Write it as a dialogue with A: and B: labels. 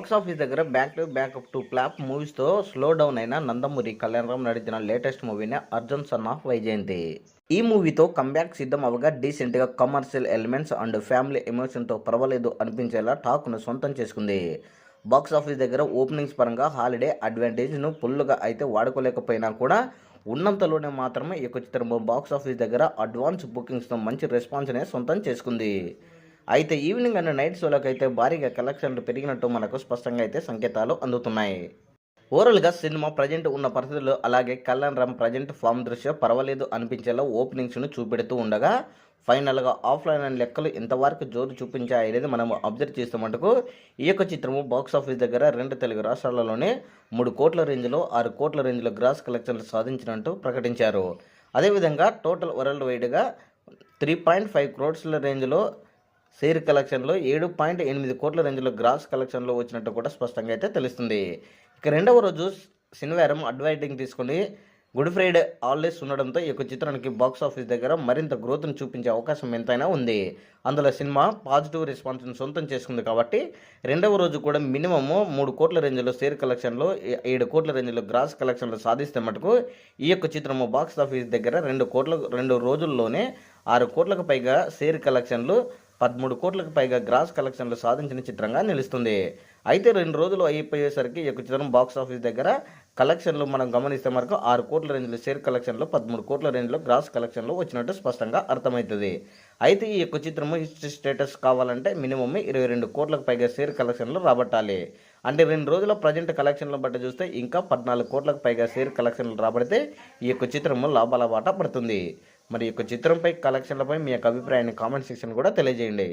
A: Box office దగ్గర back to back two flop మూవీస్తో slow down అయిన నందమూరి కళ్యాణరామ్ నడిచిన లేటెస్ట్ మూవీనే అర్జున్ సన్ ఆఫ్ వైజయంతి. ఈ మూవీతో కంబ్యాక్ సిద్ధం అవగా డీసెంట్గా కమర్షియల్ ఎలిమెంట్స్ అండ్ ఫ్యామిలీ ఎమోషన్తో పర్వాలేదు అనిపించేలా టాక్ను సొంతం చేసుకుంది. బాక్స్ ఆఫీస్ దగ్గర ఓపెనింగ్స్ పరంగా హాలిడే అడ్వాంటేజ్ను ఫుల్గా అయితే వాడుకోలేకపోయినా కూడా ఉన్నంతలోనే మాత్రమే ఈ యొక్క చిత్రం బాక్స్ ఆఫీస్ దగ్గర అడ్వాన్స్ బుకింగ్స్తో మంచి రెస్పాన్స్నే సొంతం చేసుకుంది. అయితే ఈవినింగ్ అండ్ నైట్ షోలకు అయితే భారీగా కలెక్షన్లు పెరిగినట్టు మనకు స్పష్టంగా అయితే సంకేతాలు అందుతున్నాయి. ఓవరాల్గా సినిమా ప్రజెంట్ ఉన్న పరిస్థితుల్లో అలాగే కళ్యాణ్ రామ్ ప్రజెంట్ ఫామ్ దృష్ట్యా పర్వాలేదు అనిపించేలా ఓపెనింగ్స్ను చూపెడుతూ ఉండగా ఫైనల్గా ఆఫ్లైన్ అండ్ లెక్కలు ఎంతవరకు జోరు చూపించాయనేది మనం అబ్జర్వ్ చేస్తే మటుకు ఈ యొక్క చిత్రము బాక్స్ ఆఫీస్ దగ్గర 2 తెలుగు రాష్ట్రాలలోనే 3 కోట్ల రేంజ్లో 6 కోట్ల రేంజ్లో గ్రాస్ కలెక్షన్లు సాధించినట్టు ప్రకటించారు. అదేవిధంగా టోటల్ వరల్డ్ వైడ్గా 3.5 క్రోడ్స్ల రేంజ్లో షేర్ కలెక్షన్లో 7.8 కోట్ల రేంజ్లో గ్రాస్ కలెక్షన్లో వచ్చినట్టు కూడా స్పష్టంగా అయితే తెలుస్తుంది. ఇక రెండవ రోజు శనివారం అడ్వైటింగ్ తీసుకుని గుడ్ ఫ్రైడే హాలిడేస్ ఉండడంతో ఈ యొక్క చిత్రానికి బాక్స్ ఆఫీస్ దగ్గర మరింత గ్రోత్ను చూపించే అవకాశం ఎంతైనా ఉంది. అందులో సినిమా పాజిటివ్ రెస్పాన్స్ను సొంతం చేసుకుంది కాబట్టి రెండవ రోజు కూడా మినిమము 3 కోట్ల రేంజ్లో షేర్ కలెక్షన్లో 7 కోట్ల రేంజ్లో గ్రాస్ కలెక్షన్లు సాధిస్తే మటుకు ఈ యొక్క చిత్రము బాక్స్ ఆఫీస్ దగ్గర 2 రోజుల్లోనే 6 కోట్లకు పైగా షేర్ కలెక్షన్లు 13 కోట్లకు పైగా గ్రాస్ కలెక్షన్లు సాధించిన చిత్రంగా నిలుస్తుంది. అయితే 2 రోజులు అయిపోయేసరికి ఈ యొక్క చిత్రం బాక్స్ ఆఫీస్ దగ్గర కలెక్షన్లు మనం గమనిస్తే మనకు 6 కోట్ల రేంజ్లో షేర్ కలెక్షన్లు 13 కోట్ల రేంజ్లో గ్రాస్ కలెక్షన్లు వచ్చినట్టు స్పష్టంగా అర్థమవుతుంది. అయితే ఈ యొక్క చిత్రము హిస్టరీ స్టేటస్ కావాలంటే మినిమం 22 కోట్లకు పైగా షేర్ కలెక్షన్లు రాబట్టాలి. అంటే 2 రోజుల ప్రజెంట్ కలెక్షన్లు బట్టి చూస్తే ఇంకా 14 కోట్లకు పైగా షేర్ కలెక్షన్లు రాబడితే ఈ యొక్క చిత్రము లాభాల బాట పడుతుంది. మరి ఈ యొక్క చిత్రంపై కలెక్షన్లపై మీ యొక్క అభిప్రాయాన్ని కామెంట్ సెక్షన్ కూడా తెలియజేయండి.